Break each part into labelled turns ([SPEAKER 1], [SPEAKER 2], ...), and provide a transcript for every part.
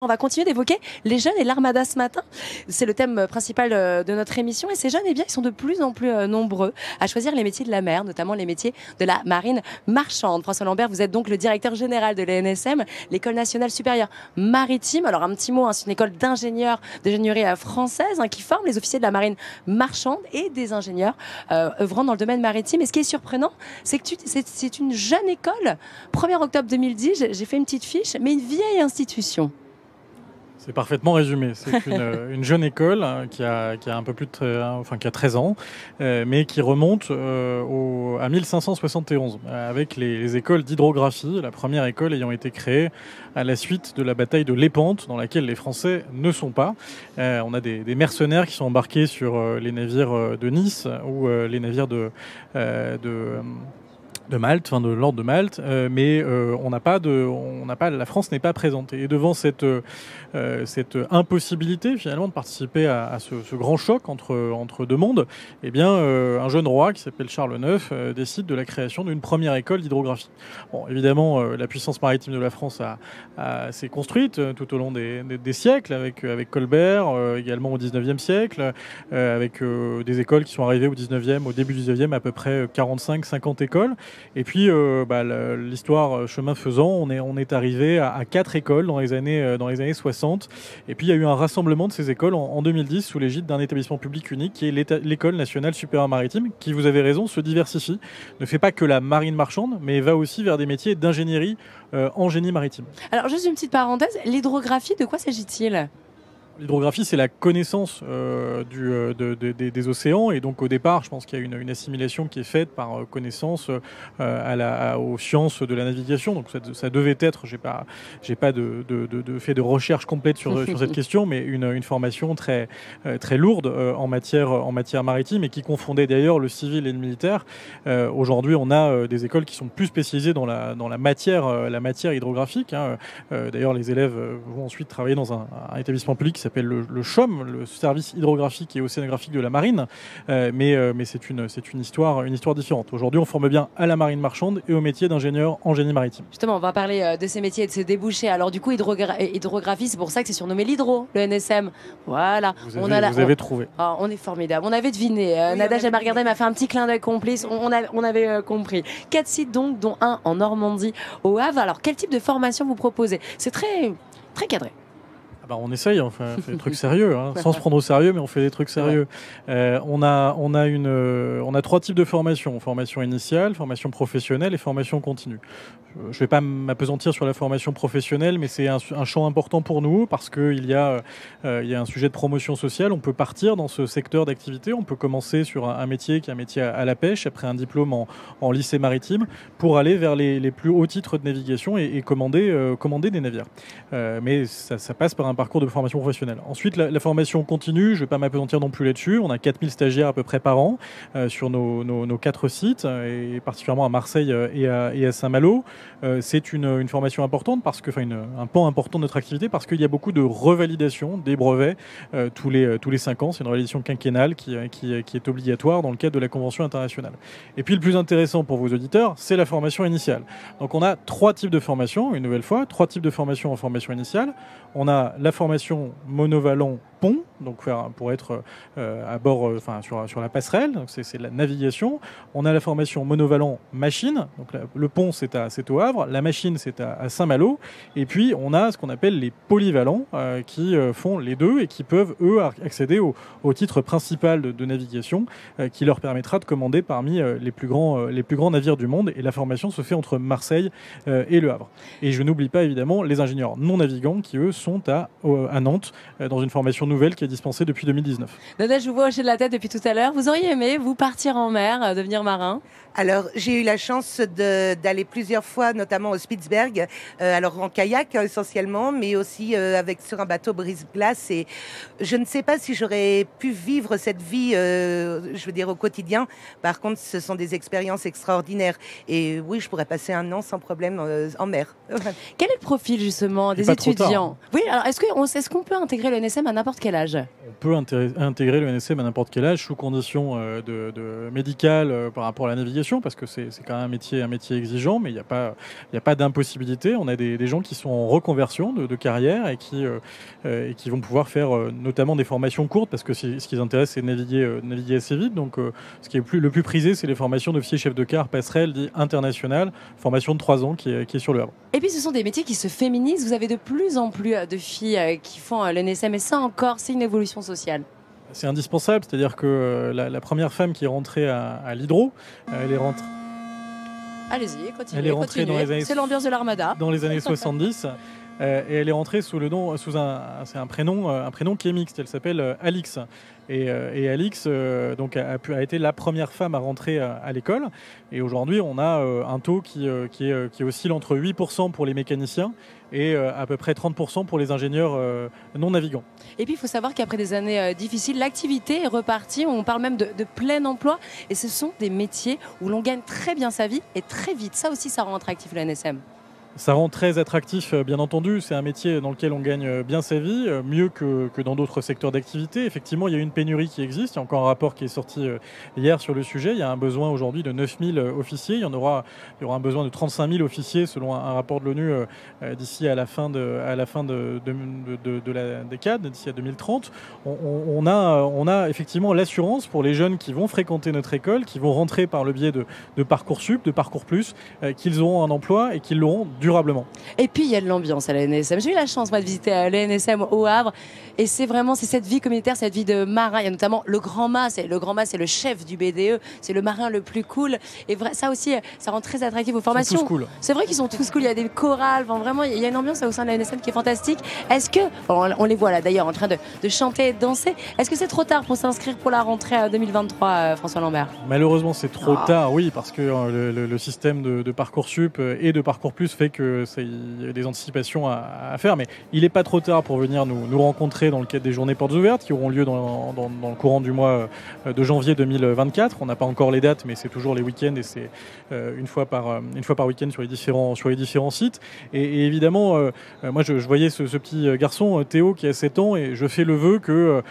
[SPEAKER 1] On va continuer d'évoquer les jeunes et l'armada ce matin. C'est le thème principal de notre émission. Et ces jeunes, eh bien, ils sont de plus en plus nombreux à choisir les métiers de la mer, notamment les métiers de la marine marchande. François Lambert, vous êtes donc le directeur général de l'ENSM, l'École nationale supérieure maritime. Alors un petit mot, c'est une école d'ingénierie française qui forme les officiers de la marine marchande et des ingénieurs œuvrant dans le domaine maritime. Et ce qui est surprenant, c'est que c'est une jeune école. 1er octobre 2010, j'ai fait une petite fiche, mais une vieille institution.
[SPEAKER 2] C'est parfaitement résumé. C'est une jeune école qui a un peu plus de qui a 13 ans, mais qui remonte à 1571 avec les écoles d'hydrographie. La première école ayant été créée à la suite de la bataille de Lépante, dans laquelle les Français ne sont pas. On a des mercenaires qui sont embarqués sur les navires de Nice ou les navires de Malte, de l'ordre de Malte, mais la France n'est pas présente. Et devant cette impossibilité finalement de participer à ce grand choc entre deux mondes, eh bien, un jeune roi qui s'appelle Charles IX décide de la création d'une première école d'hydrographie. Bon, évidemment, la puissance maritime de la France s'est construite tout au long des siècles, avec Colbert, également au XIXe siècle, avec des écoles qui sont arrivées au XIXe, au début du XIXe, à peu près 45-50 écoles. Et puis, l'histoire chemin faisant, on est arrivé à 4 écoles dans les années 60. Et puis, il y a eu un rassemblement de ces écoles en 2010 sous l'égide d'un établissement public unique qui est l'École nationale supérieure maritime, qui, vous avez raison, se diversifie, ne fait pas que la marine marchande, mais va aussi vers des métiers d'ingénierie en génie maritime.
[SPEAKER 1] Alors, juste une petite parenthèse, l'hydrographie, de quoi s'agit-il ?
[SPEAKER 2] L'hydrographie, c'est la connaissance des océans. Et donc, au départ, je pense qu'il y a une assimilation qui est faite par connaissance aux sciences de la navigation. Donc, ça devait être, j'ai pas fait de recherche complète sur cette question, mais une formation très lourde en matière maritime et qui confondait d'ailleurs le civil et le militaire. Aujourd'hui, on a des écoles qui sont plus spécialisées dans la matière hydrographique. D'ailleurs, les élèves vont ensuite travailler dans un établissement public qui s'appelle le CHOM, le service hydrographique et océanographique de la marine, mais c'est une histoire différente. Aujourd'hui, on forme bien à la marine marchande et au métier d'ingénieur en génie maritime.
[SPEAKER 1] Justement, on va parler de ces métiers et de ces débouchés. Alors du coup, hydrographie, c'est pour ça que c'est surnommé l'hydro, le NSM. Voilà.
[SPEAKER 2] Vous avez trouvé.
[SPEAKER 1] Oh, on est formidable. On avait deviné. Oui, Nada Jamargardin m'a fait un petit clin d'œil complice. On avait compris. 4 sites donc, dont un en Normandie, au Havre. Alors, quel type de formation vous proposez? C'est très cadré.
[SPEAKER 2] On essaye, on fait des trucs sérieux, sans se prendre au sérieux, mais on fait des trucs sérieux. On a 3 types de formation: formation initiale, formation professionnelle et formation continue. Je ne vais pas m'appesantir sur la formation professionnelle, mais c'est un champ important pour nous parce qu'il y a un sujet de promotion sociale. On peut partir dans ce secteur d'activité, on peut commencer sur un métier qui est un métier à la pêche, après un diplôme en lycée maritime, pour aller vers les plus hauts titres de navigation et commander des navires. Mais ça passe par un parcours de formation professionnelle. Ensuite, la formation continue, je ne vais pas m'appesantir non plus là-dessus. On a 4000 stagiaires à peu près par an sur nos 4 sites, et particulièrement à Marseille et à Saint-Malo. C'est une formation importante, un pan important de notre activité, parce qu'il y a beaucoup de revalidation des brevets tous les 5 ans. C'est une revalidation quinquennale qui est obligatoire dans le cadre de la Convention internationale. Et puis le plus intéressant pour vos auditeurs, c'est la formation initiale. Donc on a 3 types de formation, une nouvelle fois, 3 types de formation en formation initiale. On a la formation monovalent pont, donc pour être à bord, sur la passerelle, donc c'est de la navigation. On a la formation monovalent machine, donc le pont c'est au Havre, la machine c'est à Saint-Malo, et puis on a ce qu'on appelle les polyvalents qui font les deux et qui peuvent eux accéder au titre principal de navigation qui leur permettra de commander parmi les plus grands navires du monde, et la formation se fait entre Marseille et Le Havre. Et je n'oublie pas évidemment les ingénieurs non navigants qui eux sont à Nantes dans une formation nouvelle qui est dispensée depuis 2019.
[SPEAKER 1] Nada, je vous vois hocher de la tête depuis tout à l'heure. Vous auriez aimé, vous, partir en mer, devenir marin?
[SPEAKER 3] Alors, j'ai eu la chance d'aller plusieurs fois, notamment au Spitzberg, alors en kayak essentiellement, mais aussi sur un bateau brise-glace. Et je ne sais pas si j'aurais pu vivre cette vie, je veux dire, au quotidien. Par contre, ce sont des expériences extraordinaires. Et oui, je pourrais passer un an sans problème en mer.
[SPEAKER 1] Quel est le profil, justement, des étudiants? Oui, alors est-ce qu'on peut intégrer le NSM à n'importe n'importe quel âge?
[SPEAKER 2] On peut intégrer le NSM à n'importe quel âge, sous conditions médicales par rapport à la navigation, parce que c'est quand même un métier exigeant, mais il n'y a pas d'impossibilité. On a des gens qui sont en reconversion de carrière et qui vont pouvoir faire notamment des formations courtes, parce que ce qui les intéresse, c'est naviguer assez vite. Donc, ce qui est le plus prisé, c'est les formations d'officier chef de quart passerelle, dit international, formation de 3 ans qui est sur le Havre.
[SPEAKER 1] Et puis, ce sont des métiers qui se féminisent. Vous avez de plus en plus de filles qui font le NSM, et ça encore, c'est une évolution sociale.
[SPEAKER 2] C'est indispensable, c'est-à-dire que la première femme qui est rentrée à l'Hydro, elle est rentrée...
[SPEAKER 1] Allez-y, continuez.
[SPEAKER 2] Elle est rentrée dans les années...
[SPEAKER 1] C'est l'ambiance de l'Armada.
[SPEAKER 2] Dans les années 70. Et elle est rentrée sous un prénom qui est mixte. Elle s'appelle Alix. Et Alix donc a été la première femme à rentrer à l'école. Et aujourd'hui, on a un taux qui oscille entre 8% pour les mécaniciens et à peu près 30% pour les ingénieurs non navigants.
[SPEAKER 1] Et puis, il faut savoir qu'après des années difficiles, l'activité est repartie. On parle même de plein emploi. Et ce sont des métiers où l'on gagne très bien sa vie et très vite. Ça aussi, ça rend attractif le NSM.
[SPEAKER 2] Ça rend très attractif, bien entendu. C'est un métier dans lequel on gagne bien sa vie, mieux que dans d'autres secteurs d'activité. Effectivement, il y a une pénurie qui existe. Il y a encore un rapport qui est sorti hier sur le sujet. Il y a un besoin aujourd'hui de 9000 officiers. Il y aura un besoin de 35 000 officiers selon un rapport de l'ONU d'ici à la fin de la décade, d'ici à 2030. On a effectivement l'assurance pour les jeunes qui vont fréquenter notre école, qui vont rentrer par le biais de Parcoursup, de Parcours Plus, qu'ils auront un emploi et qu'ils l'auront durablement.
[SPEAKER 1] Et puis il y a de l'ambiance à la NSM. J'ai eu la chance moi de visiter le NSM au Havre, et c'est cette vie communautaire, cette vie de marin. Il y a notamment le Grand Mât. Le Grand Mât, c'est le chef du BDE, c'est le marin le plus cool. Et ça aussi, ça rend très attractif aux formations.
[SPEAKER 2] Ils sont tous cool.
[SPEAKER 1] C'est vrai qu'ils sont tous cool. Il y a des chorales. Enfin, vraiment, il y a une ambiance au sein de la NSM qui est fantastique. Est-ce que, on les voit là d'ailleurs en train de chanter et de danser. Est-ce que c'est trop tard pour s'inscrire pour la rentrée 2023, François Lambert?
[SPEAKER 2] Malheureusement, c'est trop tard, oui, parce que le système de Parcoursup et de Parcours Plus fait que il y a des anticipations à faire, mais il n'est pas trop tard pour venir nous rencontrer dans le cadre des journées portes ouvertes qui auront lieu dans le courant du mois de janvier 2024. On n'a pas encore les dates, mais c'est toujours les week-ends et c'est une fois par week-end sur les différents sites. Et évidemment, moi je voyais ce petit garçon Théo qui a 7 ans, et je fais le vœu que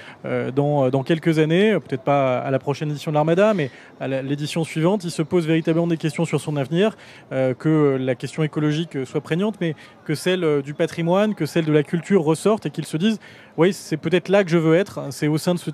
[SPEAKER 2] dans quelques années, peut-être pas à la prochaine édition de l'Armada, mais à l'édition suivante, il se pose véritablement des questions sur son avenir, que la question écologique soit prégnante, mais que celle du patrimoine, que celle de la culture ressorte, et qu'ils se disent oui, c'est peut-être là que je veux être, c'est au sein de ce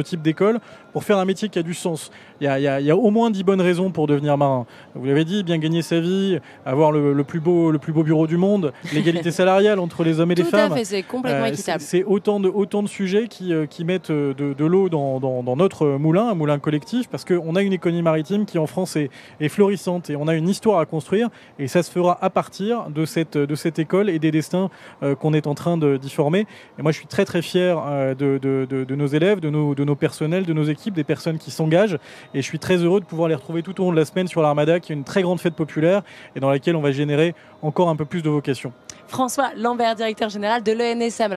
[SPEAKER 2] type d'école, pour faire un métier qui a du sens. Il y a au moins 10 bonnes raisons pour devenir marin. Vous l'avez dit, bien gagner sa vie, avoir le plus beau bureau du monde, l'égalité salariale entre les hommes et les femmes.
[SPEAKER 1] Tout à fait, c'est complètement équitable.
[SPEAKER 2] C'est autant de sujets qui mettent de l'eau dans notre moulin, un moulin collectif, parce qu'on a une économie maritime qui en France est florissante, et on a une histoire à construire, et ça se fera à partir de cette école et des destins qu'on est en train d'y former. Et moi, je suis très fier de nos élèves, de nos personnels, de nos équipes, des personnes qui s'engagent, et je suis très heureux de pouvoir les retrouver tout au long de la semaine sur l'Armada, qui est une très grande fête populaire et dans laquelle on va générer encore un peu plus de vocations.
[SPEAKER 1] François Lambert, directeur général de l'ENSM.